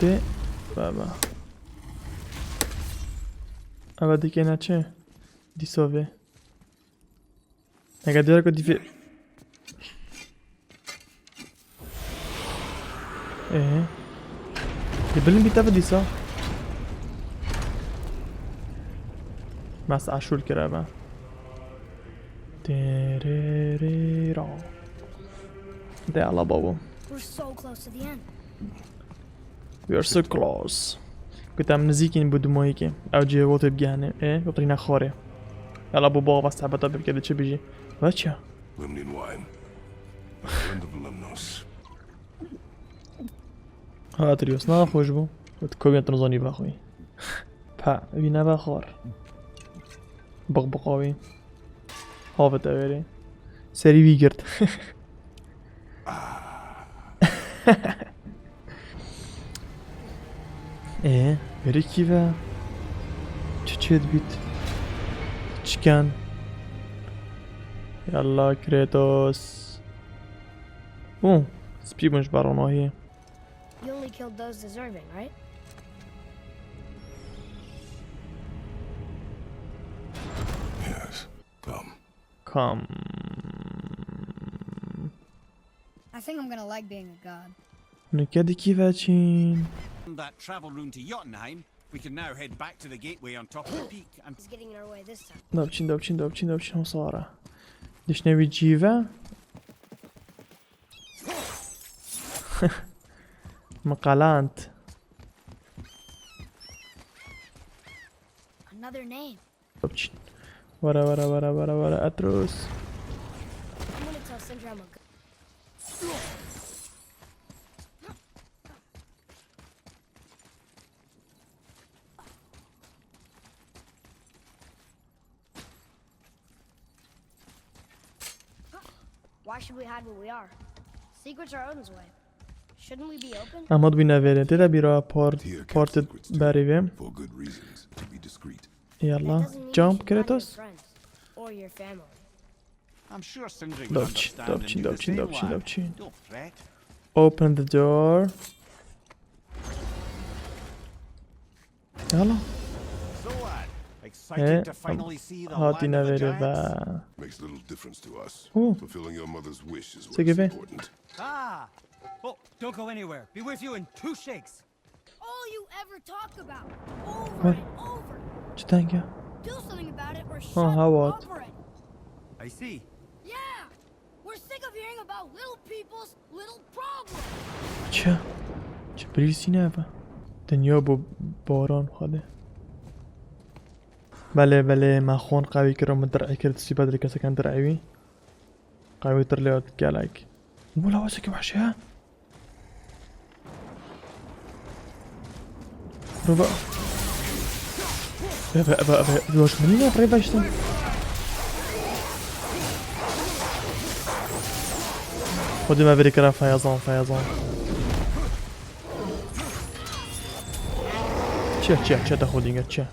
ده بابا اما دیگه نه چه دیساوه اگه دیاره که دیفه يبلن بيتابع ديسا بس عشول كرابة تيريريرا ده على بابا We are so close كنت عم نزيكين بدو ما هيك او جيوات بجهنم بطرينا خاري يلا بابا بس تعبتا بكده چه بيجي بچه ها تريوس نا خوش بو وتكوين تنظاني باخوي با بينا باخور بقبقاوي هافت اويري سري بيگرد بري كيفا چه بيت چكان يلا كريتوس سبي مش بارونا هي You only killed those deserving, right? Yes, come. I think I'm gonna like being a god. نكاد كيفاتشين. That travel room to Jotunheim, we can now head back to the gateway on top of the peak and It's getting in our way this time. دوبشين وصارة. ليش نبي جيفا؟ مقالانت. Another name. دوبشين. ورا أتروس. I'm gonna tell Sindri I'm a god. Why should we hide what we are? Secrets are Odin's way. Shouldn't we be open? أحمد بينا فيري تدا بيرا بارت باريفي. for good reasons to be discreet. يلا That doesn't mean you jump should hide your كريتوس. friends or your family. I'm sure Sindri will understand and do the same lad. دوبشين. Don't fret. Open the door. يلا. So lad, excited to finally see the land هاتينا of the فيري giants? با. Makes little difference to us. Ooh. Fulfilling your mother's wish is what's Sige, important. Ah! Oh, don't go anywhere. Be with you in 2 shakes. All you ever talk about, over What? and over. چتنگه؟ Do something about it or shut how what? over it. I see. Yeah! We're sick of hearing about little people's little problems. چه بریسی نه با دنیا با باران خواده بله ما خون قوی کرم درعی کرد سی بدری کسی کن درعیوی قوی تر لیاد گلک مولا واسه که وحشه ها رو با بیاش منی نه برای باشتن خودی ما بری کرم فیضان چه دخل اینگه چه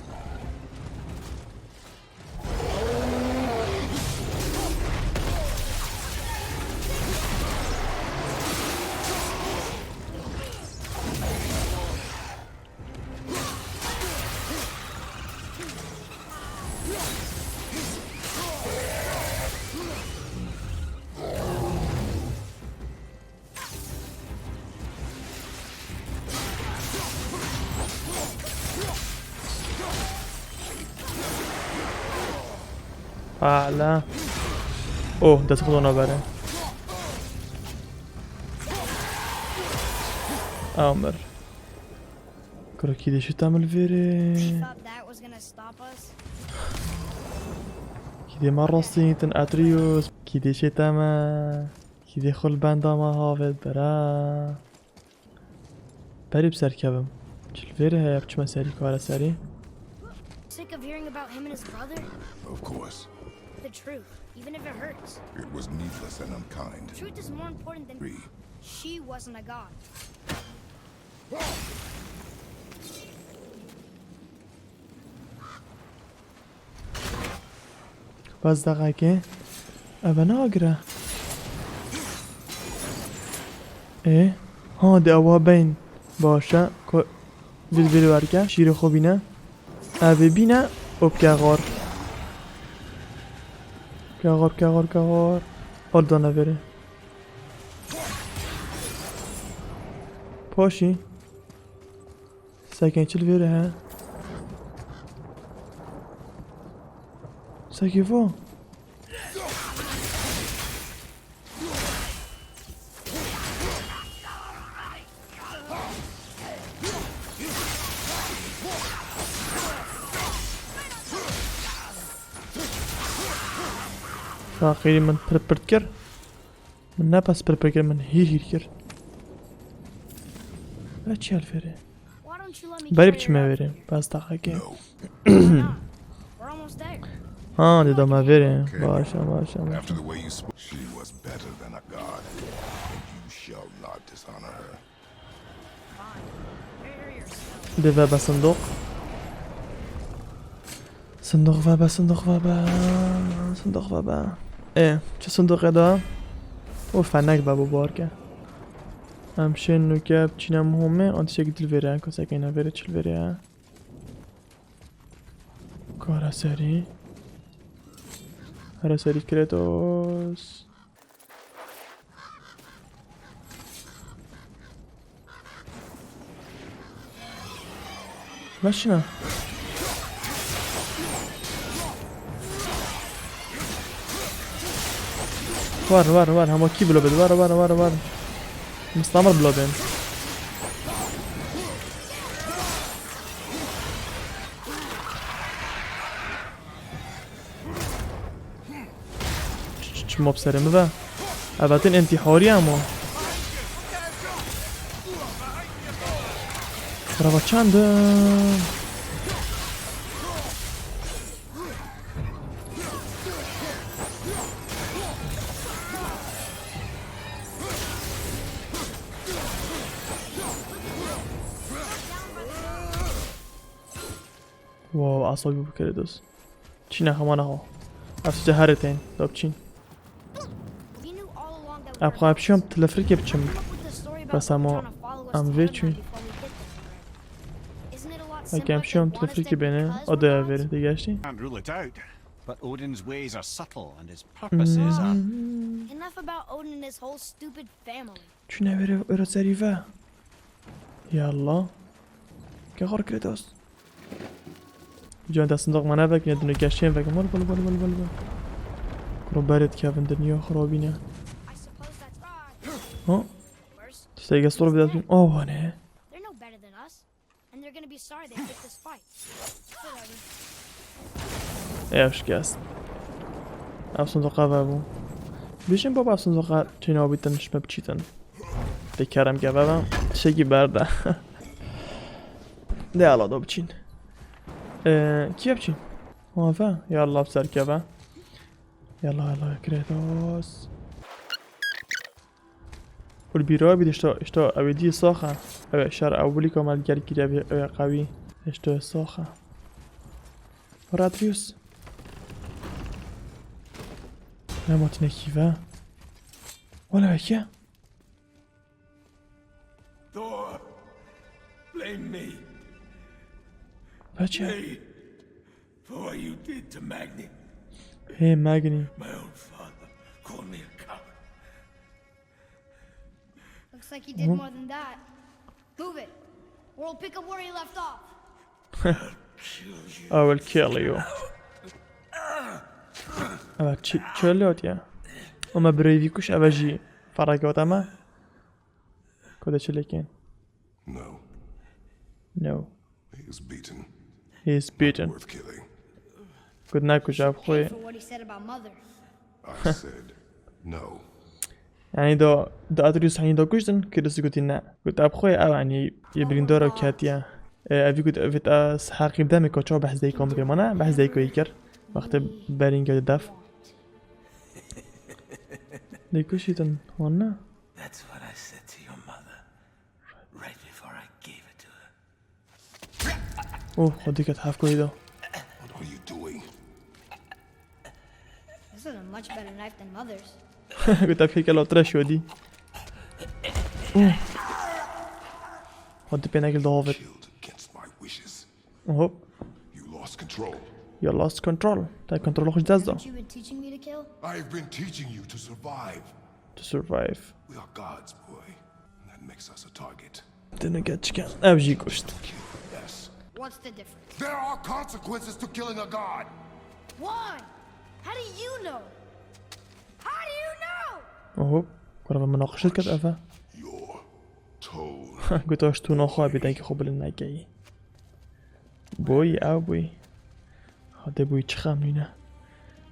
أعلى أوه ده تاخدونا بره أمر كرة كده شو تعمل فيري Thought that was gonna stop us? كده مرة صينتن أتريوس كده شو تعمل كده خل بندا ما هافت برا بري بسركبم چل فيري هيا بچما سري كارا سري Sick of hearing about him and his brother? Of course. The truth, even if it hurts. It was needless and unkind. Truth is more important than Agree. she wasn't a god. باز دقیقه اوه ناگره ها ده اوه بین باشە ویل وارکە شیرە خۆ بینە ئەبێ بینە ئۆ بکەغۆر کەغۆر ئۆردۆ نەبێرێ پۆشی سەکەی چل وێرە هە سەکی بۆ فاقیری من پرپرد کرد من نپس پرپرد کرد من هیر کرد چی هەلفێرێ Why don't you let me بەری carry بچمە her out? وێرێ باس تاقەکە No. We're almost there. ها دێدەمە وێرێ باشە After the way you spoke, she was better than a god, and you shall not dishonor her. Prepare yourself. دێڤە بە سندوق سندوق بە چه سندوقێدا ئۆ فەنەک بە بۆ بارکە ئەم شێن نوکە بچینە مهمێ ئەو تشتێکی دلڤێرە کەسێکی نەڤێرە چل وێرەیە هەرەسەری کرێتۆس باشە وار هەموو کی بلۆ بێت وارە مستەمر بلۆ بێن چمۆ بسەرێ مەبە ئەبەتن ئەنتیحۆری هەموو ڕەوە چاندە واو عصابی بکرێ دۆست چینە هەمانەهۆ ئەفسجە هەرێتین دۆ بچین We knew all along that we ئەبخوا بچۆم تلەفرکێ بچم come up with the story about بەس هەموو trying to follow us ئەم to vê Valhalla چوین before we get there. Isn't it a lot ئەکەم simpler بچۆم to want us تلەفرکێ dead بێنێ because ئەو we're دەیەڤێرە gods? دەگەشتی Can't rule it out, but Odin's ways are subtle and his purposes are. Enough about Odin and his whole stupid family. چونە وێرە ئێرە سەریڤە یاڵڵا کە خۆڕ کرێتۆس جوان دە سندوقمانە بەکنێ دنە گەشتێن بەکەم وەل کڕۆ بەرێت کەڤن دنیا خڕۆبینە I suppose that's right. ها First, تشتێک گەستۆڕ بدات بین ئۆوانێ they're no better than us, and they're gonna be sorry they picked this fight. Whatever. ئێش گەست ئەو سندوقا بابوو بێژن بۆ با سندوقا چینەوە بیتن شمە بچیتن دەکارم گە بابا تشتێکی بەردە دەیاڵا دۆ بچین کیە بچین وافە یاڵڵا بسەرکەبە یاڵڵا کرێتۆس والبیرۆ بیت شتۆ ئەوێ دی سۆخە ئەوێ شەر ئەولی کۆمەلگەرگیرە بێ ئەوێ قەوی هێشتۆ سۆخە ڕاتریوس نەمۆتنێکیڤە وەلەوەکیە Thor, blame me. بەچێ For what you did to Magni. هێ ماگنی My own father called me a coward. Looks like he did more than that. Move it, or we'll pick up where he left off. I will kill you. ئەوە چۆ لۆتیە ئەمە برەیڤی کوش ئەوە ژی فەڕێکەوتەمە کۆ دەچلێکێن No, No he is beaten. he is beaten Worth killing. گوت ناکوژە بخۆی For what he said about mother. I said no. یعنی دۆ ئەتریوس هەنی دۆ کوشتن کردسی گوتی نا گوت ئەبخۆی ئەوانی یە بریندۆرە و کاتیە ئەوی گوت ئەوێت حەقی بدەمێ کۆچەوە بەحزدەی کۆم بکەمەنە بەحزدەی کۆی کرد وەختە بەرینگە دەف دەیکوشیتن واننا That's what I said to your mother right before I gave it to her. ئۆ خۆ دیکەت حەف کۆیدە What are you doing? This is a much better knife than mother's. گوتە پێکە لەوترە شۆدی هاد بينك الضوافت Killed against my wishes. اهو You lost control. you lost control تا كنترول خوش دازدا Haven't you been teaching me to kill? I've been teaching you to survive. to survive We are gods, boy. And that makes us a target. دنو قد كان ابجي كشت Kill, yes. What's the difference? There are consequences to killing a god. Why? How do you know? How do you know? اهو كنا بمناقشة كد افا Your toll. قلت واش تو نخواه بدنك خوب للناقي بوي او بوي هاده بوي چخم لينا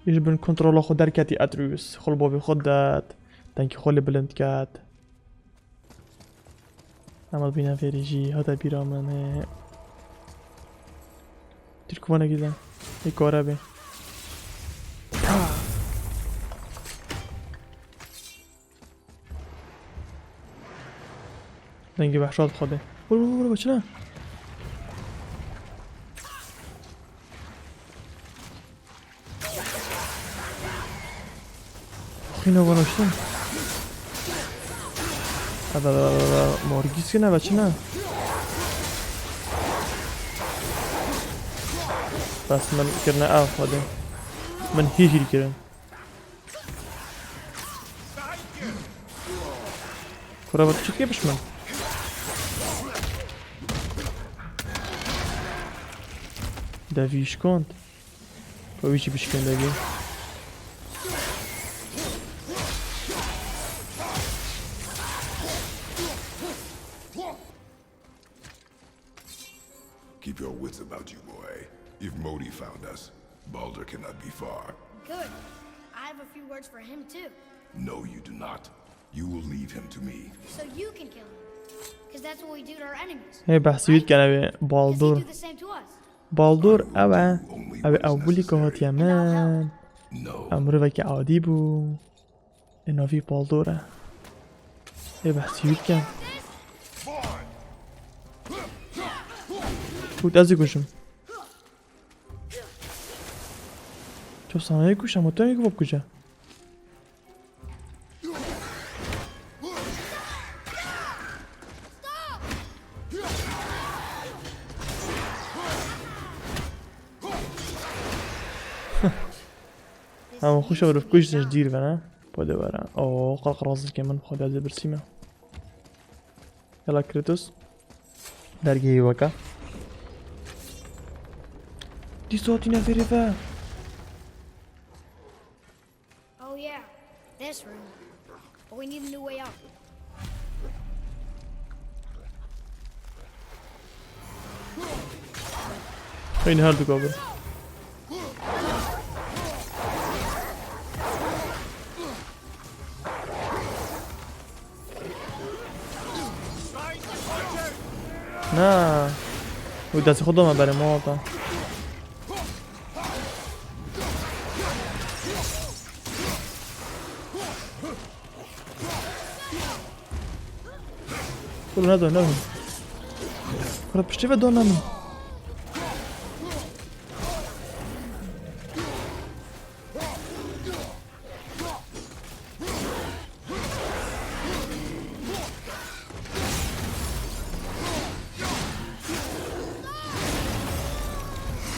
يش بن كنترول خود دركاتي اتروس خل بابي خود داد دنك خل بلند كات نمال بينا فيريجي هاده بيرا منه تركوانا جدا يكورا بي دنگی وحشات خوده برو بچه خیلی نوانشتم مارگیس که نه بچه نه بس من کرنه اوف خوده من هیچی کرن کرا باید چی که بشمن دافيش كونت ويجي بشكل دافي Keep your wits about you, boy. If Modi found us, Baldur cannot be far. Good. I have a few words for him too. No, you do not. You will leave him to me. So you can kill him. Because that's what we do to our enemies. هي بحثيت كان Because they بالدور do the same to us. بالدور او اولی که هات یمن No. امرو وکی عادی بو ناوی بالدوره هی بحثیت کن بود ازی کشم چو سامنه کشم و تو میگو باب کجا همون خوش رو کشتش دیر بنا بوده برا اوه قلق رازل که من خود از برسیمه یلا کريتوس درگی وکا دی صوتی نفری فا Oh yeah, this room. But we need a new way out. خیلی هر دو کابل نه او دست خودم برای ما آقا کلو نداره نبین کلو پشتی و دار نمین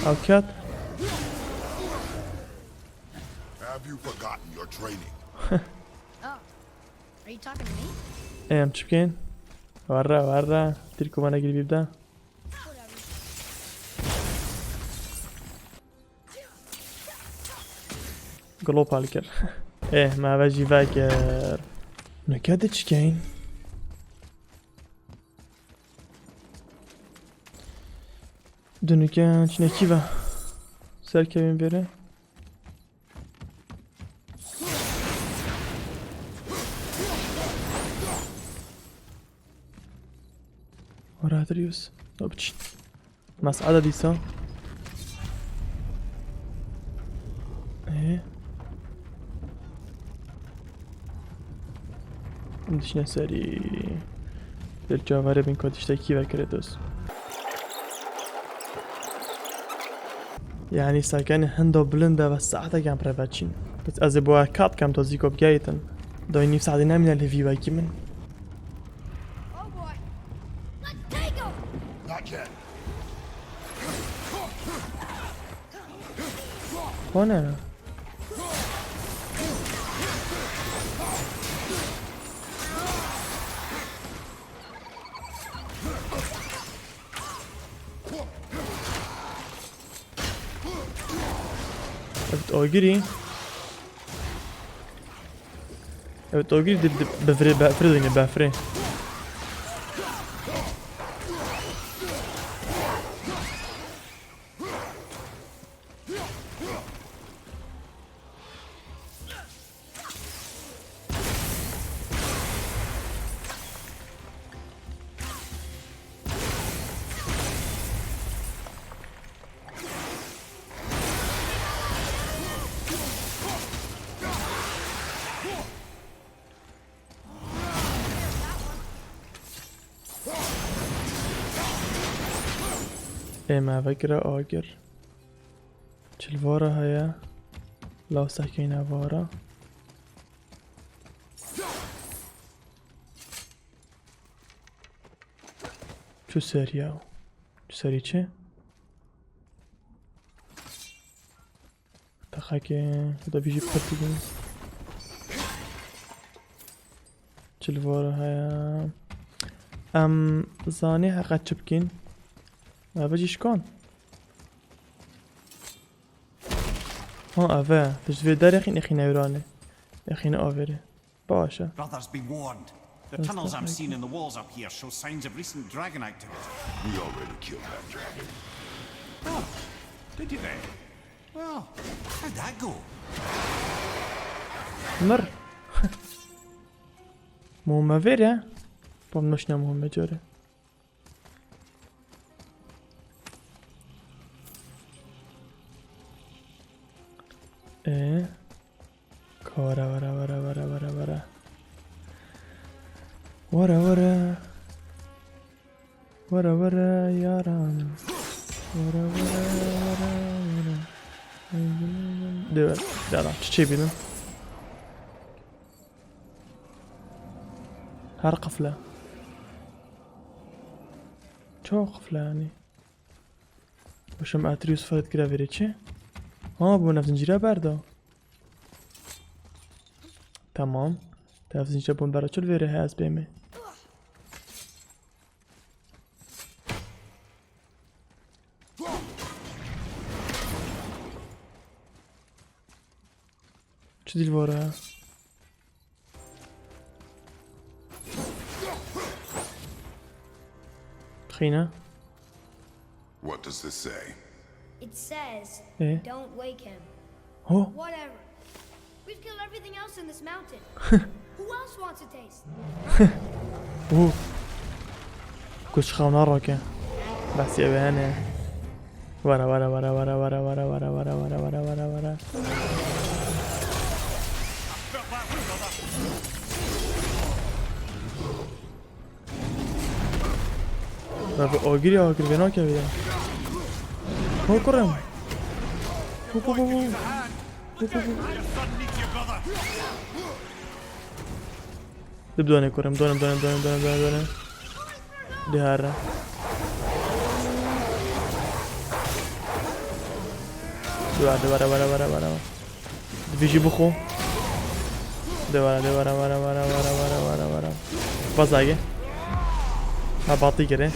اوکیت Have you forgotten your training? Oh, are you talking to me? ام چی بکن وره تیرکو من اگری بیبده گلو پال کرد ما وجی وگر نکده چی کن دونکن چی نکی و سر کبین بره ورا دريوس بچین مسعده دیسا دشنا سری در جاوره بین کاتشتا کی و کريتوس يعني ساكن هندو بلندا بس ساعتها كان برافاتشين بس از بوا كاب كام توزيكو بجايتن دوي نفس عدنا من الهيفي باكي من Oh boy, let's take خونه Evet ågiri. Evet ågiri de befre dinge befre. ما فكرة آجر چلوارا هيا لا سكينة وارا شو سريع شو سريع چه؟ تخاكي هدا بيجي بخطي چلوارا هيا زاني حقا چبكين بجيش كون ها اوه تجوی در یخین اخینه ایرانه اخینه آوره باشه Brothers, be warned. The tunnels I'm seeing in the walls up here show signs of recent dragon activity. We already killed that dragon. Oh, did you then? Well, how'd that go? مر مهمه ویره بام نشنه مهمه جاره كورا ورا ورا ورا ورا ورا ورا ورا ورا ورا ياران ورا ورا ورا ورا ده چی بیدم هر قفله چه قفله يعني وشم اتریوس فرد کرا ویره چه بو نفس زنجیره بردا تمام نفس زنجیره بون برا چل ویره هست بیمه چه دیل واره خینه What does this say? It says, Eh? don't wake him. Oh. Whatever. We've killed everything else in this mountain. Who else wants a taste? اوه كوش خاونا روكا بس يا بهانة ورا ورا ورا ورا ورا ورا ورا ورا ورا ورا ورا ورا رابع اوغيري اوغيري بينوكا بيدا هو كرم هو هو هو دبدوني كرم دونم دونم دونم دونم دونم دونم دهارة دوارا ورا ورا ورا ورا بيجي بخو دوارا دوارا ورا ورا ورا ورا ورا ورا بازاگه ها باطي كده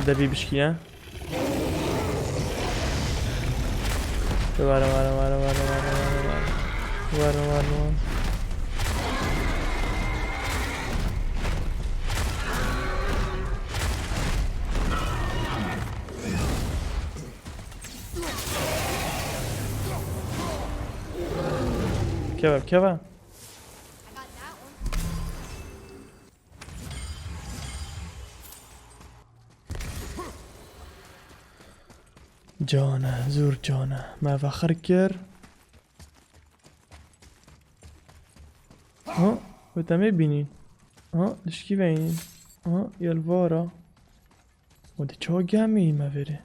دبي بشكيه دوارا ورا ورا ورا ورا ورا ورا ورا كيف كيف I got that one. جانا زور جانا ما فخر كر ها وتا میبینین دشکی بینین یلوارا وده چه گمی ما بره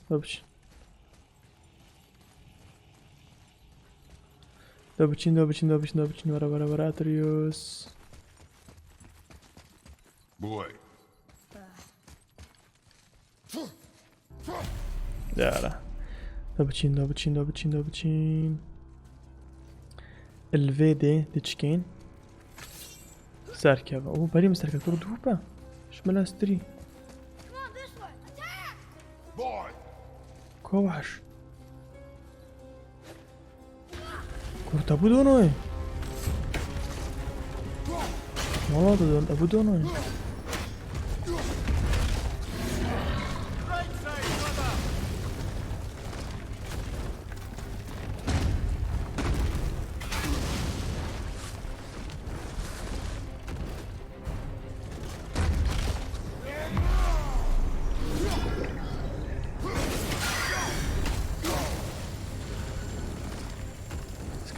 دوبچین دوبچین دوبچین دوبچین دوبچین ورا ورا ورا اتریوس Boy. داره دابچین الفيدي ديتشكين سركبة اوه بريم سركبة كورو دوبا شمال استري Come on, this way. Attack! Boy. كوحش كورتا بودونوي والله دون ابودونوي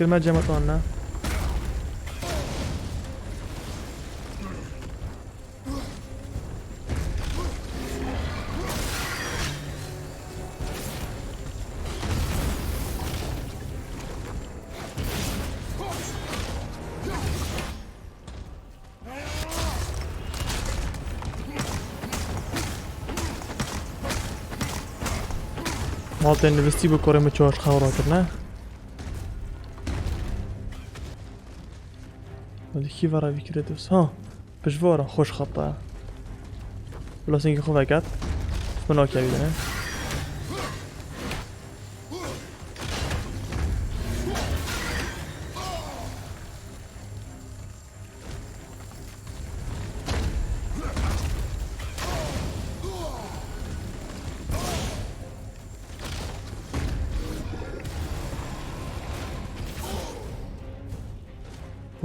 كلمة جمعت عنا مالتين نفستي بكوري متشوش خاورات نه هذا كيف راه في كريتوس ها بجوارة خوش خطأ ولا سينك خوفا كات منوك يا بيدنا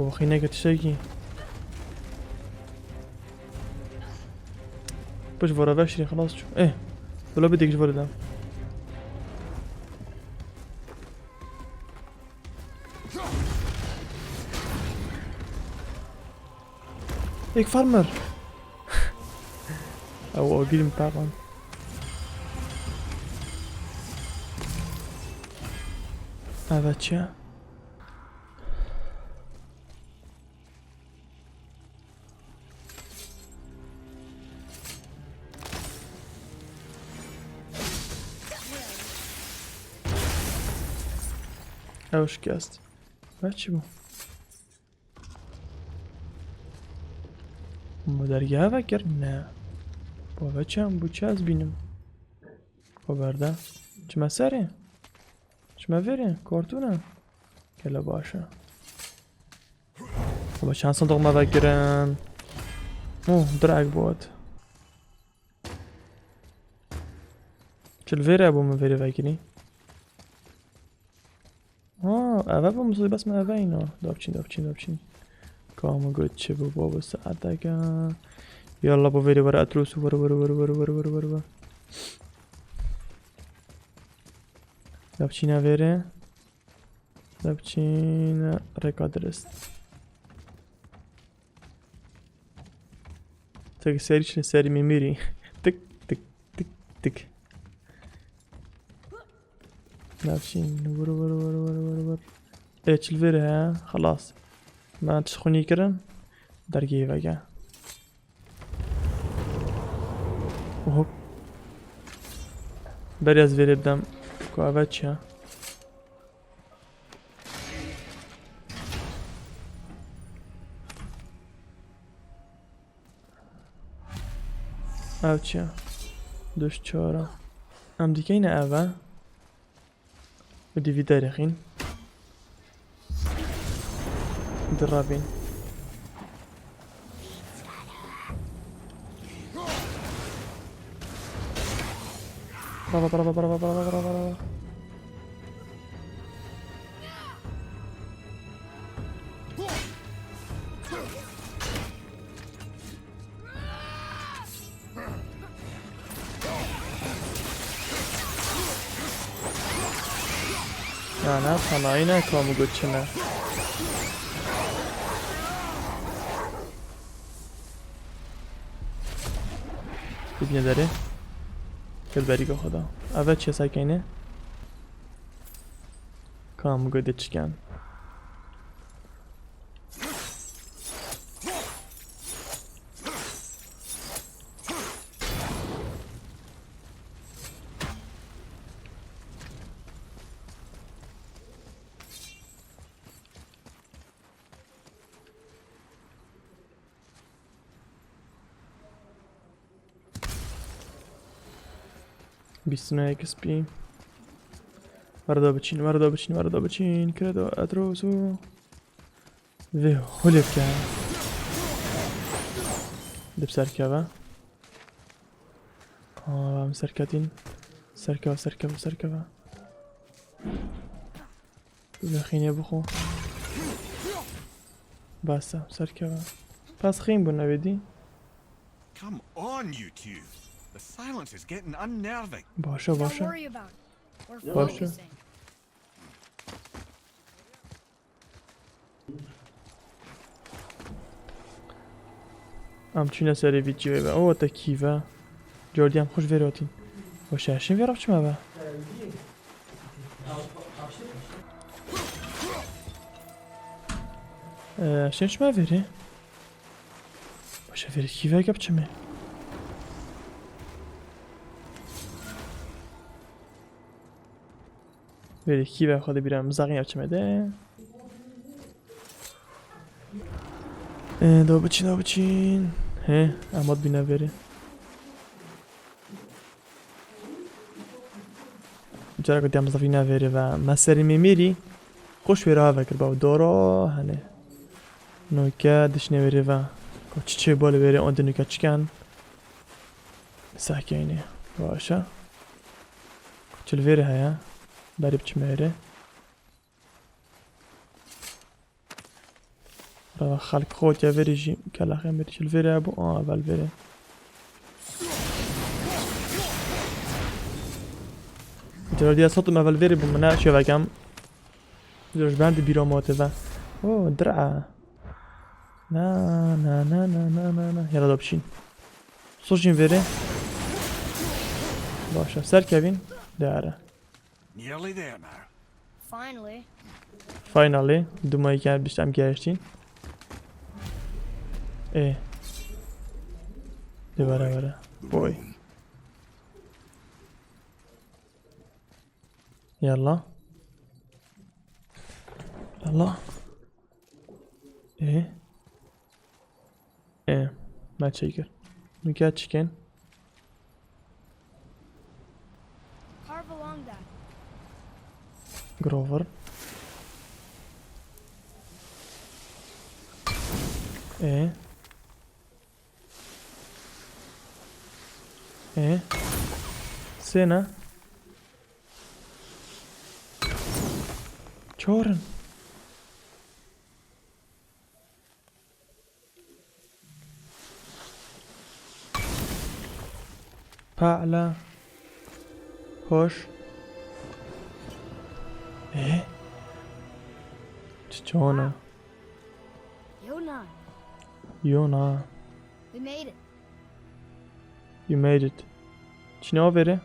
هو خيناك تشتكي باش فورا باشري خلاص شو ايه ولا بدك جبر ده هيك فارمر او قديم طبعا هذا تشا اوش كاست بچه بو مدرگه وگر نه با بچه هم بو چه از بینم با برده چه مسره چه موره کارتونه کلا باشه با چند صندوق ما بگیرن درگ بود چل ویره بو موره بگیری اول با مصابی بس من اول اینا دابچین کامو گود چه بو بابا ساعت دگه یالا با ویری برای اتروسو برو دابچین ویره دابچین رکادرست تاک سری چنه سری میمیری تک تک تک تک نابشين ور ايش الفيرها خلاص ما تسخني كرن درجي بقى وهوب بريز فيري بدم كوافاتشا اوتشا دوش چارا ام دیگه اینه اول ودي في دارخين درابين برافو نه تنهایی نکامو گوت چنه ببینه داره کل بریگو خدا اول چه سکینه کامو گوده چکن 29 XP واردا بچین کرد و ادروسو و هولف کرد دب سرکبه هم سرکتین سرکبه بخینه بخو بسه سرکبه پس خیم بون نویدی Come on, you two. The silence is getting unnerving. باشه Don't باشه worry about it. We're Basha. focusing. همچین سری ویدیوی به او تا کیوه جوردی هم خوش ویراتین باشه هشین ویراب چما به هشین چما ویره باشه ویره کیوه گب چمه ویره کیوه خواهده بیرم مزاقین اب چمه ده دو بچین هه اماد بینه بره جرا که دیام زفی نویره و مسری میمیری خوش ویره ها وکر باو دورا هنه نوکه دش نویره و چه بالا بره آن نوکه چکن سحکه اینه باشه چل ویره هیا بری بچه میره را خلق خود یا ویره جیم کلا خیم بری چل ویره ابو اول ویره جرادی صوتم اول ویری بمنا شو وکم جرش بند بیراماته و اوه درعه نه یلا دا بشین صوشین ویره باشه سر کبین داره Nearly there now. Finally. فاینالی دو ماهی که بیشتم گشتین بره بوی يلا ما تشيكر نكات تشيكن Carve along that. جروفر سنة چورن پعلا خوش چونه یونا We made it. You made it چی ناوره؟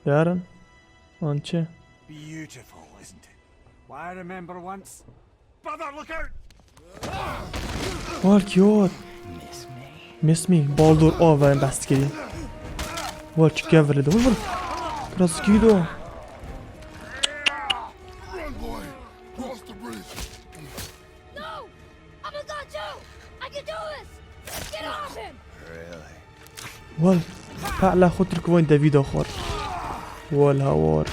یارن آنچه Beautiful, isn't it? Why, I remember once. Brother, look out! وال کیوت Miss me Baldur آورن بست کردیم وال چی که ورده وال کراس کیدو Run, boy! Cross the bridge! No! I'm a god too! I can do this! Get off him! وال پعلا خود تركوين دافيد آخر وال هوار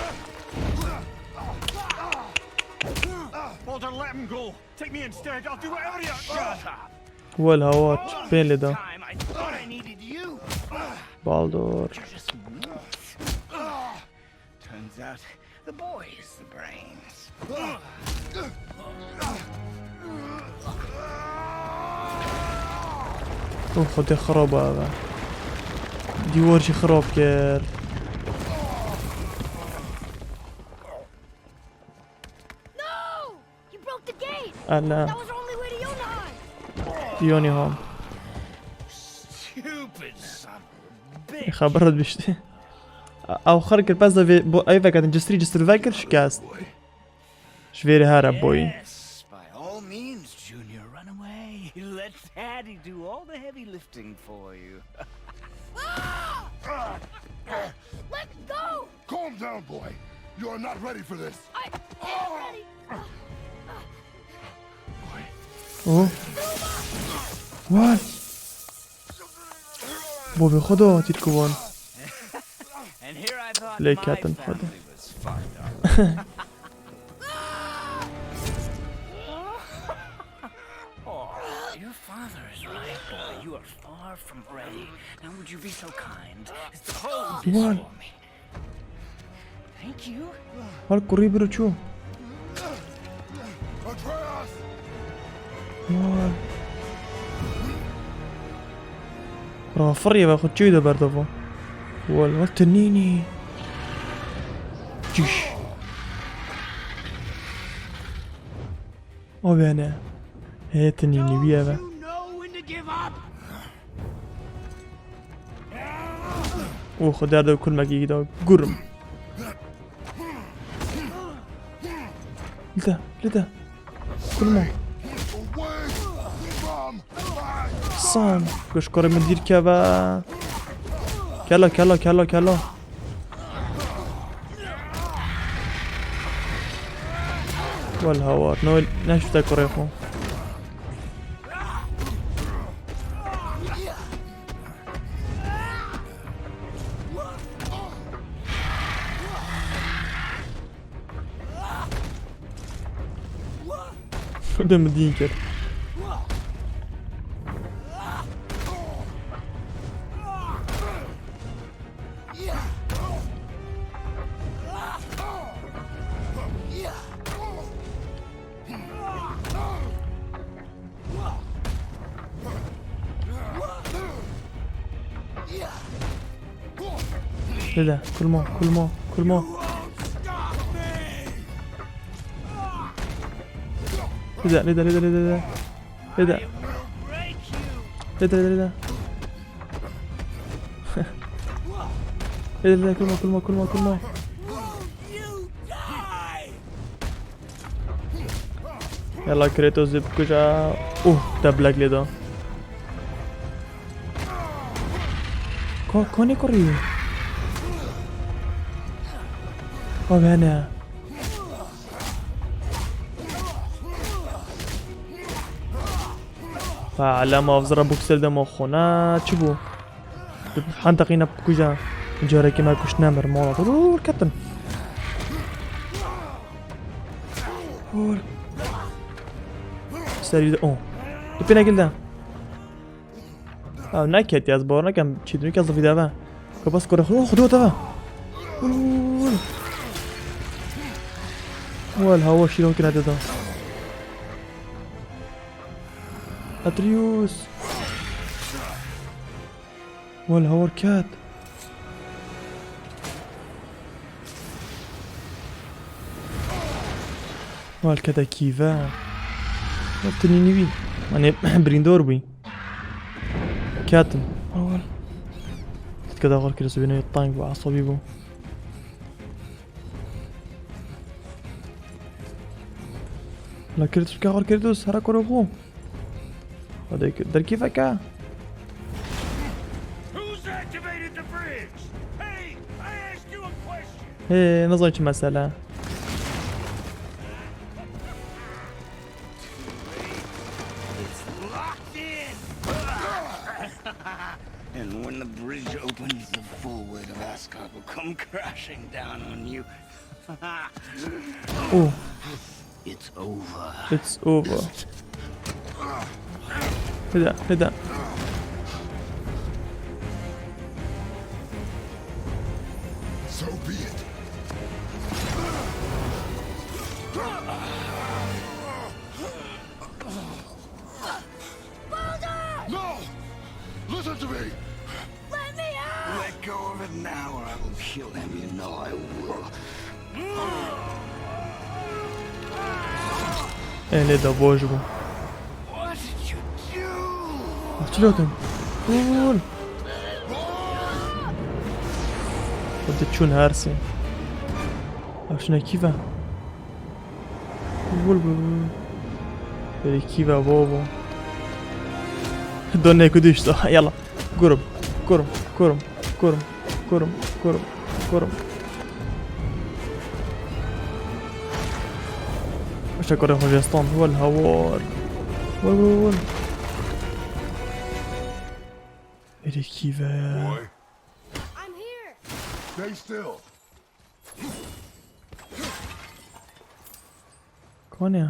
Baldur, let him go. Take me instead. I'll do whatever you وال هوار بين لدا Time I thought I needed you. بالدور Just turns out the boy is the brains. اوه خود خراب هذا دیوار شي خراب کرد No! You broke the gate! الا That was our only way to Jotunheim! یونی هم Stupid son of a bitch. خبرت بشته او خرج الباز بو اي فكره جستر فاكر شكاست شفيري هارب بوي Yes, by all means, Junior, run away. Let Daddy do all the heavy lifting for you. Let go! Calm down, boy! You are not ready for this! I am ready! اوه وات بو به خدا تيركوان And here I thought ليه my كاتن خده family was fucked up. Oh, your father is right, boy. You are far from ready. Now, would you be so kind as to hold this What? for me? Thank you. هالكوري برشو Atreus! راه فرية باخد جيدة بردفو والوقت النيني جيش او بيانا هي تنيني بيها با او خد هذا كل ما كيدا قرم لده كل ما Away from my صان كش كوري مدير كابا كلا والهوار نول نشفت كوريخو ده مدين كده لده كل ما لده لده كل ما يلا كريتوس بكجا دبلك لده كوني كوري انا فعلامة افزر بوكسل دم خونا تشبو حنتقينا بكجا جاري كما كش نامر مولا الكابتن سريع دبينا قلنا ناكيت يا زبورنا كم تشيدوني كذا في دابا كبس كره خذوه دابا والهوا شيلون كنا هذا اتريوس والهوا كات والكذا كيفا تنيني بي انا بريندور بي كاتم اول كذا غير كذا سبينا الطانك وعصبي بو لا كريتوس كاغر كريتوس هرا كورو هذاك در كيفك Who's activated the bridge? Hey, I asked you a question. ايه نظنش مسألة Locked in! And when the bridge opens, the full weight of Asgard will come crashing down on you. اوه It's over. اتس اوفر هدا So be it. No! Listen to me! Let me out! Let go of it now or I will kill him. You know I will. ele da بوجبو What did you do? شلوتهم قول بدي تشون هارسي شنو كيفا قول كيفا بوبو دوني كديش يلا قرب كرم كرم كرم كرم كرم كرم مش هكره خجستان هو الهوار وول إلي كيفا Boy, I'm here! Stay still. كونيا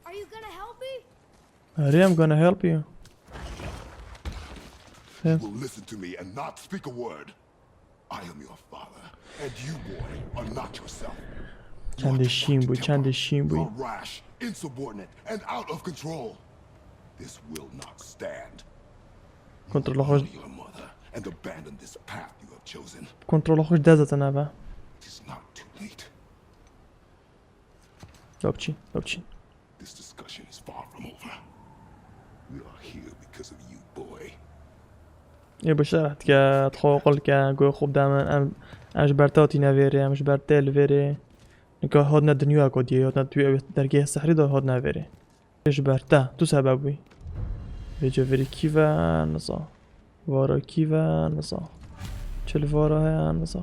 Are you gonna help me? I'm gonna help you. You will listen to me and not speak a word. I am your father, and you, boy, are not yourself. You چند are too شیم much بود temper. چند شیم بود. You're rash, insubordinate, and out of control. This will not stand. کنترل خوش Honor your mother and abandon this path you have chosen. کنترل خوش دزت نبا. It is not too late. بابچین بابچین. This discussion is far from over. We are here because of you, boy. یه بشرت که تخو قل که گوی خوب دامن امش برتاتی نویره امش برتل ویره نکه هاد ندنیا کدیه هاد ندوی درگه سحری دا هاد نویره اش برتا تو سببوی ویجا ویری کی و نزا وارا کی و نزا چل وارا های نزا